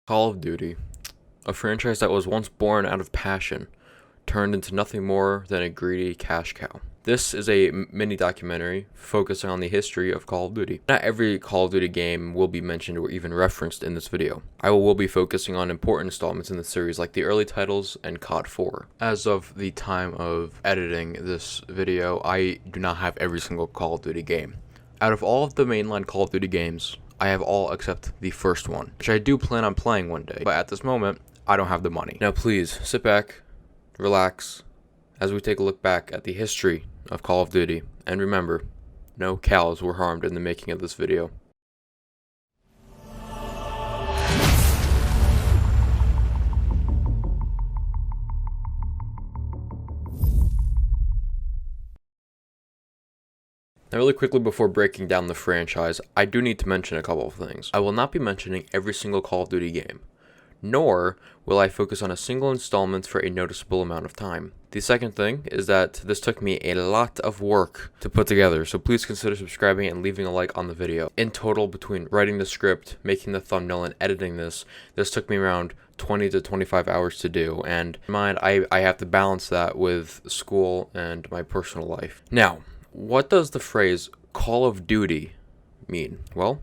Call of Duty, a franchise that was once born out of passion, turned into nothing more than a greedy cash cow. This is a mini documentary focusing on the history of Call of Duty. Not every Call of Duty game will be mentioned or even referenced in this video. I will be focusing on important installments in the series like the early titles and COD 4. As of the time of editing this video, I do not have every single Call of Duty game. Out of all of the mainline Call of Duty games, I have all except the first one, which I do plan on playing one day, but at this moment, I don't have the money. Now please, sit back, relax, as we take a look back at the history of Call of Duty, and remember, no cows were harmed in the making of this video. Now really quickly before breaking down the franchise, I do need to mention a couple of things. I will not be mentioning every single Call of Duty game, nor will I focus on a single installment for a noticeable amount of time. The second thing is that this took me a lot of work to put together, so please consider subscribing and leaving a like on the video. In total, between writing the script, making the thumbnail, and editing this took me around 20 to 25 hours to do, and mind, I have to balance that with school and my personal life. Now, what does the phrase Call of Duty mean? Well,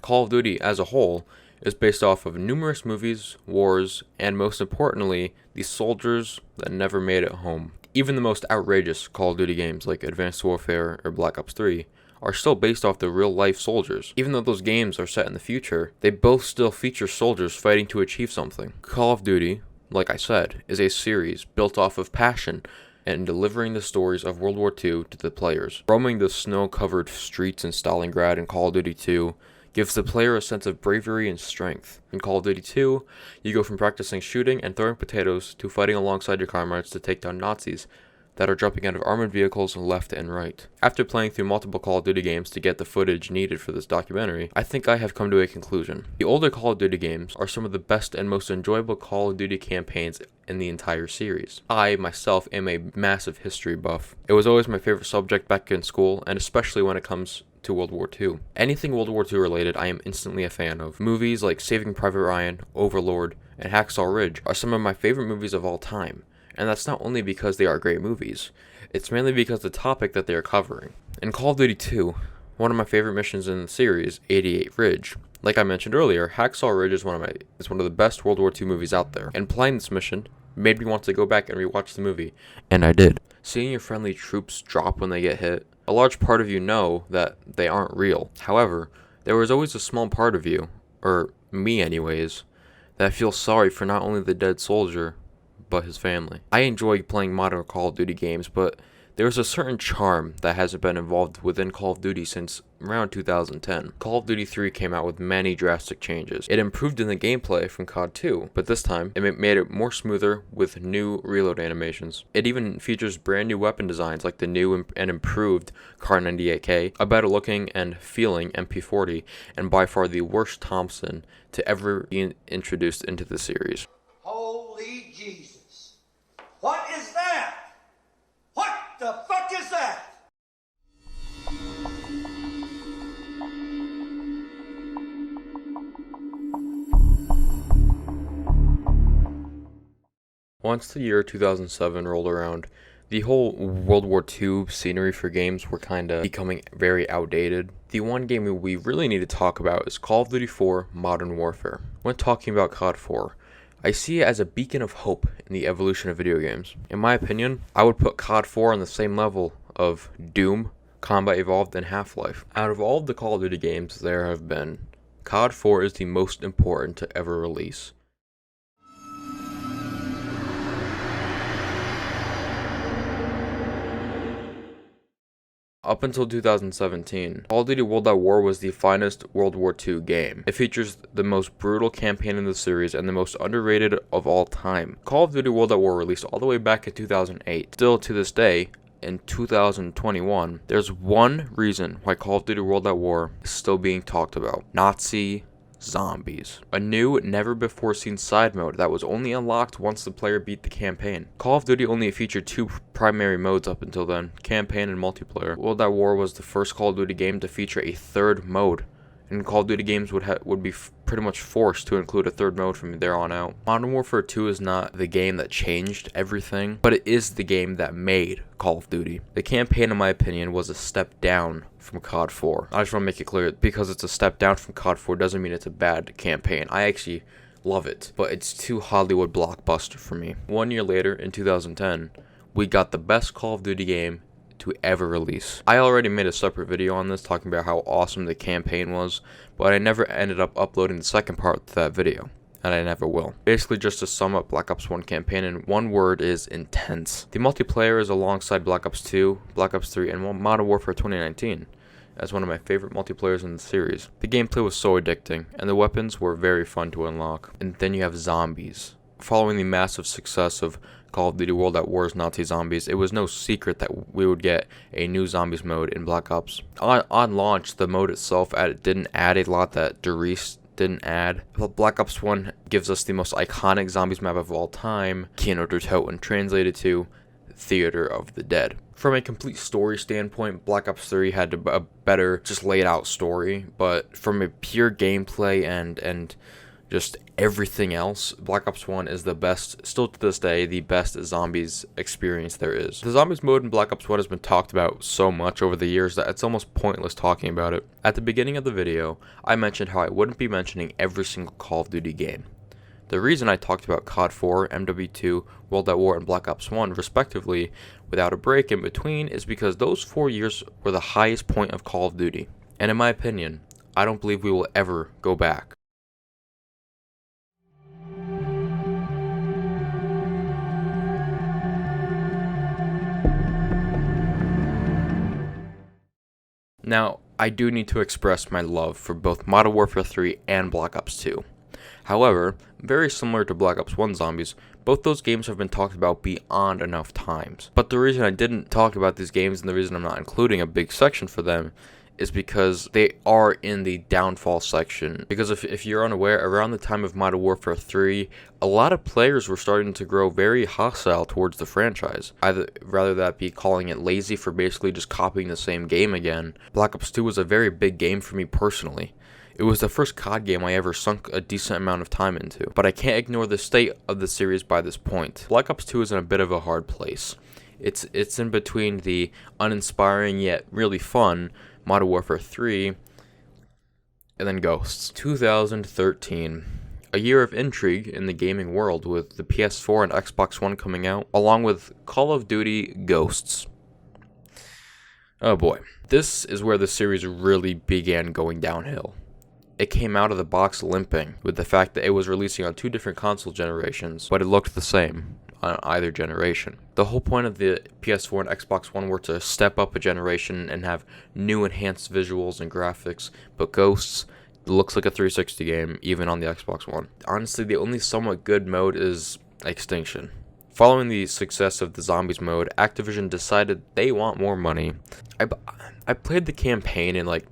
Call of Duty as a whole is based off of numerous movies, wars, and most importantly, the soldiers that never made it home. Even the most outrageous Call of Duty games like Advanced Warfare or Black Ops 3 are still based off the real-life soldiers. Even though those games are set in the future, they both still feature soldiers fighting to achieve something. Call of Duty, like I said, is a series built off of passion and delivering the stories of World War II to the players. Roaming the snow-covered streets in Stalingrad in Call of Duty 2 gives the player a sense of bravery and strength. In Call of Duty 2, you go from practicing shooting and throwing potatoes to fighting alongside your comrades to take down Nazis that are jumping out of armored vehicles left and right. After playing through multiple Call of Duty games to get the footage needed for this documentary, I think I have come to a conclusion. The older Call of Duty games are some of the best and most enjoyable Call of Duty campaigns in the entire series. I, myself, am a massive history buff. It was always my favorite subject back in school, and especially when it comes to World War II. Anything World War II related, I am instantly a fan of. Movies like Saving Private Ryan, Overlord, and Hacksaw Ridge are some of my favorite movies of all time. And that's not only because they are great movies, it's mainly because the topic that they are covering. In Call of Duty 2, one of my favorite missions in the series, 88 Ridge. Like I mentioned earlier, Hacksaw Ridge is one of the best World War II movies out there. And playing this mission made me want to go back and rewatch the movie, and I did. Seeing your friendly troops drop when they get hit, a large part of you know that they aren't real. However, there was always a small part of you, or me anyways, that feels sorry for not only the dead soldier, but his family. I enjoy playing modern Call of Duty games, but there's a certain charm that hasn't been involved within Call of Duty since around 2010. Call of Duty 3 came out with many drastic changes. It improved in the gameplay from COD 2, but this time, it made it more smoother with new reload animations. It even features brand new weapon designs like the new and improved Kar 98K, a better looking and feeling MP40, and by far the worst Thompson to ever be introduced into the series. Holy Jesus. What is that? What the fuck is that? Once the year 2007 rolled around, the whole World War II scenery for games were kinda becoming very outdated. The one game we really need to talk about is Call of Duty 4 Modern Warfare. When talking about COD 4, I see it as a beacon of hope in the evolution of video games. In my opinion, I would put COD 4 on the same level of Doom, Combat Evolved, and Half-Life. Out of all of the Call of Duty games there have been, COD 4 is the most important to ever release. Up until 2017, Call of Duty World at War was the finest World War II game. It features the most brutal campaign in the series and the most underrated of all time. Call of Duty World at War released all the way back in 2008. Still to this day, in 2021, there's one reason why Call of Duty World at War is still being talked about. Nazi Zombies. A new, never-before-seen side mode that was only unlocked once the player beat the campaign. Call of Duty only featured two primary modes up until then, campaign and multiplayer. World at War was the first Call of Duty game to feature a third mode, and Call of Duty games would be pretty much forced to include a third mode from there on out. Modern Warfare 2 is not the game that changed everything, but it is the game that made Call of Duty. The campaign, in my opinion, was a step down from COD 4. I just want to make it clear, because it's a step down from COD 4 doesn't mean it's a bad campaign. I actually love it, but it's too Hollywood blockbuster for me. 1 year later, in 2010, we got the best Call of Duty game to ever release. I already made a separate video on this talking about how awesome the campaign was, but I never ended up uploading the second part to that video, and I never will. Basically, just to sum up Black Ops 1 campaign in one word, is intense. The multiplayer is alongside Black Ops 2, Black Ops 3, and Modern Warfare 2019 as one of my favorite multiplayers in the series. The gameplay was so addicting, and the weapons were very fun to unlock. And then you have zombies. Following the massive success of Call of Duty World at War's Nazi Zombies, it was no secret that we would get a new Zombies mode in Black Ops. On launch, the mode itself didn't add a lot that Doris didn't add. Black Ops 1 gives us the most iconic Zombies map of all time, Kino der Toten, translated to Theater of the Dead. From a complete story standpoint, Black Ops 3 had a better, just laid out story, but from a pure gameplay and just everything else, Black Ops 1 is the best, still to this day, the best zombies experience there is. The zombies mode in Black Ops 1 has been talked about so much over the years that it's almost pointless talking about it. At the beginning of the video, I mentioned how I wouldn't be mentioning every single Call of Duty game. The reason I talked about COD 4, MW2, World at War, and Black Ops 1, respectively, without a break in between, is because those 4 years were the highest point of Call of Duty. And in my opinion, I don't believe we will ever go back. Now, I do need to express my love for both Modern Warfare 3 and Black Ops 2. However, very similar to Black Ops 1 Zombies, both those games have been talked about beyond enough times. But the reason I didn't talk about these games, and the reason I'm not including a big section for them, is because they are in the downfall section. Because if you're unaware, around the time of Modern Warfare 3, a lot of players were starting to grow very hostile towards the franchise. Rather that be calling it lazy for basically just copying the same game again. Black Ops 2 was a very big game for me personally. It was the first COD game I ever sunk a decent amount of time into, but I can't ignore the state of the series by this point. Black Ops 2 is in a bit of a hard place. It's in between the uninspiring yet really fun Modern Warfare 3 and then Ghosts. 2013. A year of intrigue in the gaming world with the PS4 and Xbox One coming out, along with Call of Duty Ghosts. Oh boy. This is where the series really began going downhill. It came out of the box limping, with the fact that it was releasing on 2 different console generations, but it looked the same on either generation. The whole point of the PS4 and Xbox One were to step up a generation and have new enhanced visuals and graphics, but Ghosts looks like a 360 game, even on the Xbox One. Honestly, the only somewhat good mode is Extinction. Following the success of the Zombies mode, Activision decided they want more money. I played the campaign and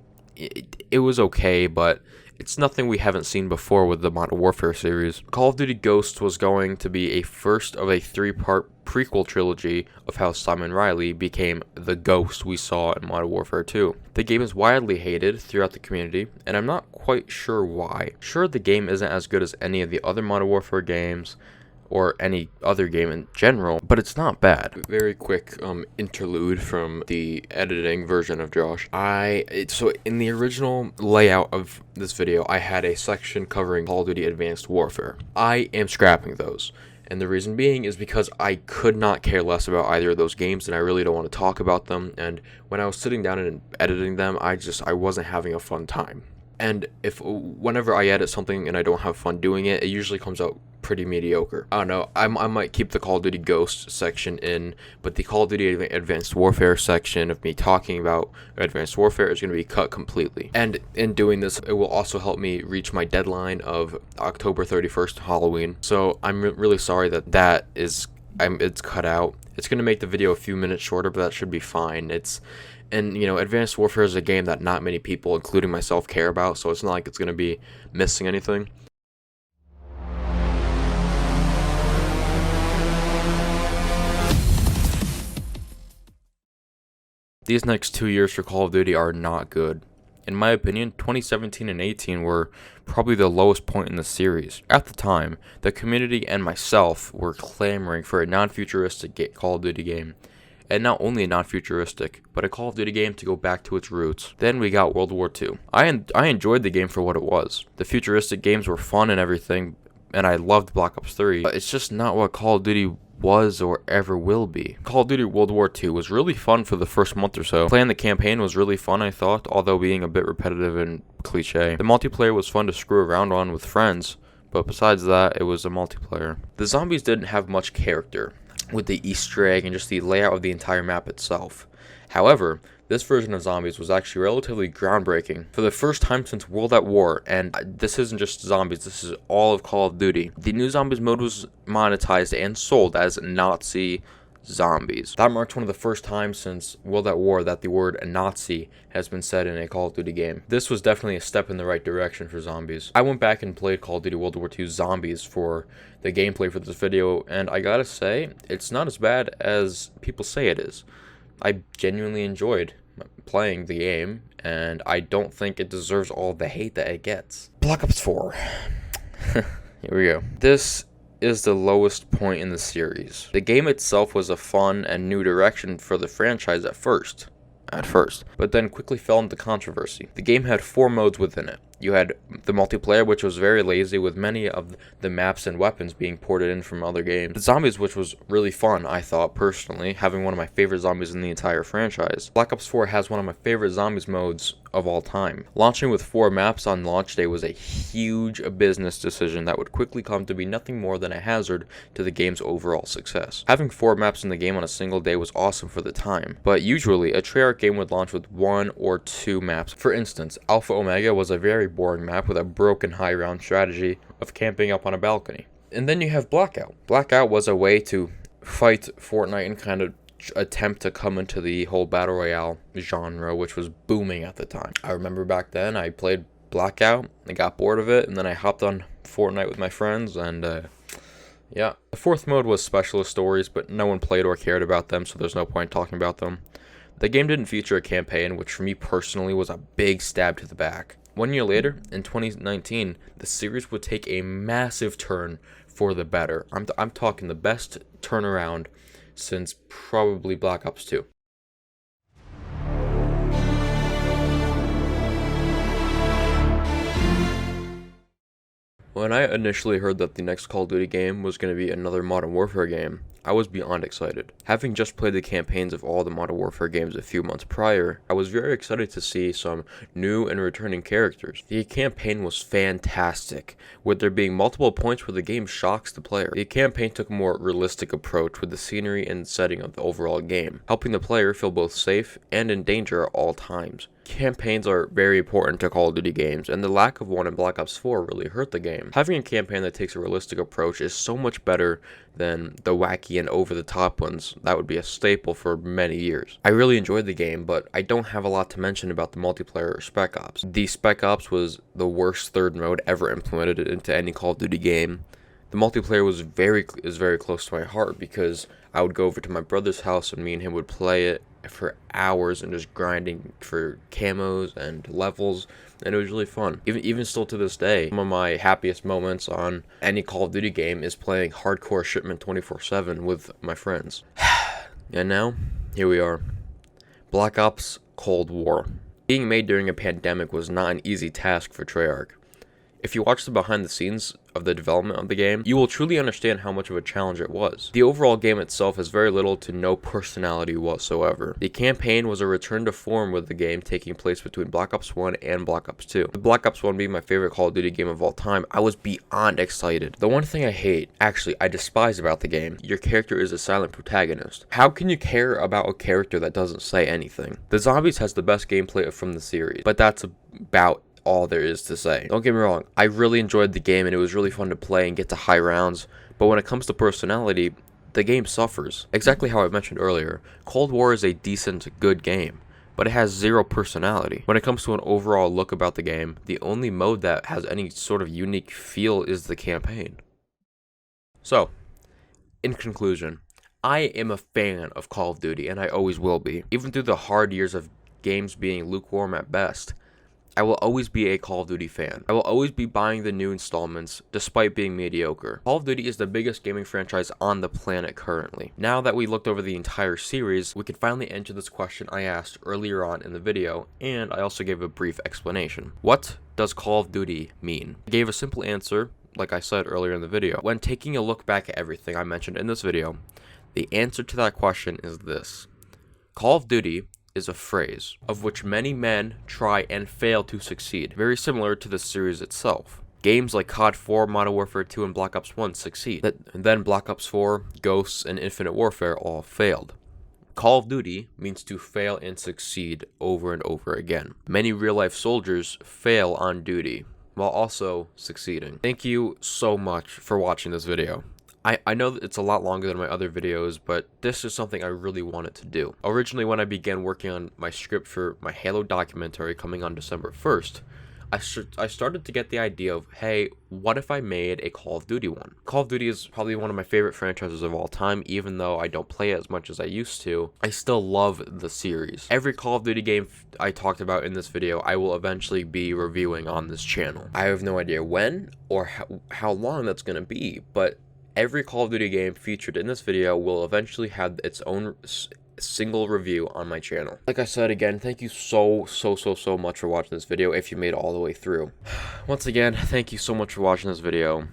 it was okay, but it's nothing we haven't seen before with the Modern Warfare series. Call of Duty Ghosts was going to be a first of a 3-part prequel trilogy of how Simon Riley became the Ghost we saw in Modern Warfare 2. The game is widely hated throughout the community, and I'm not quite sure why. Sure, the game isn't as good as any of the other Modern Warfare games, or any other game in general, but it's not bad. Very quick interlude from the editing version of Josh. So in the original layout of this video, I had a section covering Call of Duty Advanced Warfare. I am scrapping those. And the reason being is because I could not care less about either of those games, and I really don't want to talk about them. And when I was sitting down and editing them, I wasn't having a fun time. And whenever I edit something and I don't have fun doing it, it usually comes out pretty mediocre. I don't know, I might keep the Call of Duty Ghost section in, but the Call of Duty Advanced Warfare section of me talking about Advanced Warfare is going to be cut completely. And in doing this, it will also help me reach my deadline of October 31st, Halloween. So I'm really sorry that it's cut out. It's going to make the video a few minutes shorter, but that should be fine. And, Advanced Warfare is a game that not many people, including myself, care about, so it's not like it's going to be missing anything. These next 2 years for Call of Duty are not good. In my opinion, 2017 and 18 were probably the lowest point in the series. At the time, the community and myself were clamoring for a non-futuristic Call of Duty game. And not only a non-futuristic, but a Call of Duty game to go back to its roots. Then we got World War II. I enjoyed the game for what it was. The futuristic games were fun and everything, and I loved Black Ops 3, but it's just not what Call of Duty was or ever will be. Call of Duty World War II was really fun for the first month or so. Playing the campaign was really fun, I thought, although being a bit repetitive and cliche. The multiplayer was fun to screw around on with friends, but besides that, it was a multiplayer. The zombies didn't have much character, with the Easter egg and just the layout of the entire map itself. However, this version of Zombies was actually relatively groundbreaking. For the first time since World at War, and this isn't just Zombies, this is all of Call of Duty, the new Zombies mode was monetized and sold as Nazi Zombies. That marks one of the first times since World at War that the word Nazi has been said in a Call of Duty game. This was definitely a step in the right direction for Zombies. I went back and played Call of Duty World War II Zombies for the gameplay for this video, and I gotta say, it's not as bad as people say it is. I genuinely enjoyed playing the game, and I don't think it deserves all the hate that it gets. Black Ops 4. Here we go. This is the lowest point in the series. The game itself was a fun and new direction for the franchise at first, but then quickly fell into controversy. The game had 4 modes within it. You had the multiplayer, which was very lazy, with many of the maps and weapons being ported in from other games. The zombies, which was really fun, I thought, personally, having one of my favorite zombies in the entire franchise. Black Ops 4 has one of my favorite zombies modes of all time. Launching with 4 maps on launch day was a huge business decision that would quickly come to be nothing more than a hazard to the game's overall success. Having 4 maps in the game on a single day was awesome for the time, but usually a Treyarch game would launch with 1 or 2 maps. For instance, Alpha Omega was a very boring map with a broken high ground strategy of camping up on a balcony. And then you have Blackout. Blackout was a way to fight Fortnite and kind of attempt to come into the whole battle royale genre, which was booming at the time. I remember back then I played Blackout, I got bored of it, and then I hopped on Fortnite with my friends, and yeah. The 4th mode was Specialist Stories, but no one played or cared about them, so there's no point talking about them. The game didn't feature a campaign, which for me personally was a big stab to the back. 1 year later, in 2019, the series would take a massive turn for the better. I'm talking the best turnaround since probably Black Ops 2. When I initially heard that the next Call of Duty game was going to be another Modern Warfare game, I was beyond excited. Having just played the campaigns of all the Modern Warfare games a few months prior, I was very excited to see some new and returning characters. The campaign was fantastic, with there being multiple points where the game shocks the player. The campaign took a more realistic approach with the scenery and setting of the overall game, helping the player feel both safe and in danger at all times. Campaigns are very important to Call of Duty games, and the lack of one in Black Ops 4 really hurt the game. Having a campaign that takes a realistic approach is so much better than the wacky and over-the-top ones that would be a staple for many years. I really enjoyed the game, but I don't have a lot to mention about the multiplayer or Spec Ops. The Spec Ops was the worst 3rd mode ever implemented into any Call of Duty game. The multiplayer was very close to my heart because I would go over to my brother's house and me and him would play it for hours and just grinding for camos and levels, and it was really fun. Even still to this day, some of my happiest moments on any Call of Duty game is playing Hardcore Shipment 24/7 with my friends. And now, here we are. Black Ops Cold War. Being made during a pandemic was not an easy task for Treyarch. If you watch the behind the scenes of the development of the game, you will truly understand how much of a challenge it was. The overall game itself has very little to no personality whatsoever. The campaign was a return to form with the game taking place between Black Ops 1 and Black Ops 2. With Black Ops 1 being my favorite Call of Duty game of all time, I was beyond excited. The one thing I despise about the game, your character is a silent protagonist. How can you care about a character that doesn't say anything? The Zombies has the best gameplay from the series, but that's about all there is to say. Don't get me wrong, I really enjoyed the game and it was really fun to play and get to high rounds, but when it comes to personality, the game suffers. Exactly how I mentioned earlier, Cold War is a decent, good game, but it has 0 personality. When it comes to an overall look about the game, the only mode that has any sort of unique feel is the campaign. So, in conclusion, I am a fan of Call of Duty and I always will be. Even through the hard years of games being lukewarm at best, I will always be a Call of Duty fan. I will always be buying the new installments despite being mediocre. Call of Duty is the biggest gaming franchise on the planet currently. Now that we looked over the entire series, we can finally answer this question I asked earlier on in the video, and I also gave a brief explanation. What does Call of Duty mean? I gave a simple answer, like I said earlier in the video. When taking a look back at everything I mentioned in this video, the answer to that question is this. Call of Duty is a phrase of which many men try and fail to succeed, very similar to the series itself. Games like COD 4, Modern Warfare 2, and Black Ops 1 succeed. Then Black Ops 4, Ghosts, and Infinite Warfare all failed. Call of Duty means to fail and succeed over and over again. Many real-life soldiers fail on duty while also succeeding. Thank you so much for watching this video. I know that it's a lot longer than my other videos, but this is something I really wanted to do. Originally, when I began working on my script for my Halo documentary coming on December 1st, I started to get the idea of, hey, what if I made a Call of Duty one? Call of Duty is probably one of my favorite franchises of all time, even though I don't play it as much as I used to. I still love the series. Every Call of Duty game I talked about in this video, I will eventually be reviewing on this channel. I have no idea when or how long that's going to be, but every Call of Duty game featured in this video will eventually have its own single review on my channel. Like I said, again, thank you so much for watching this video if you made it all the way through. Once again, thank you so much for watching this video.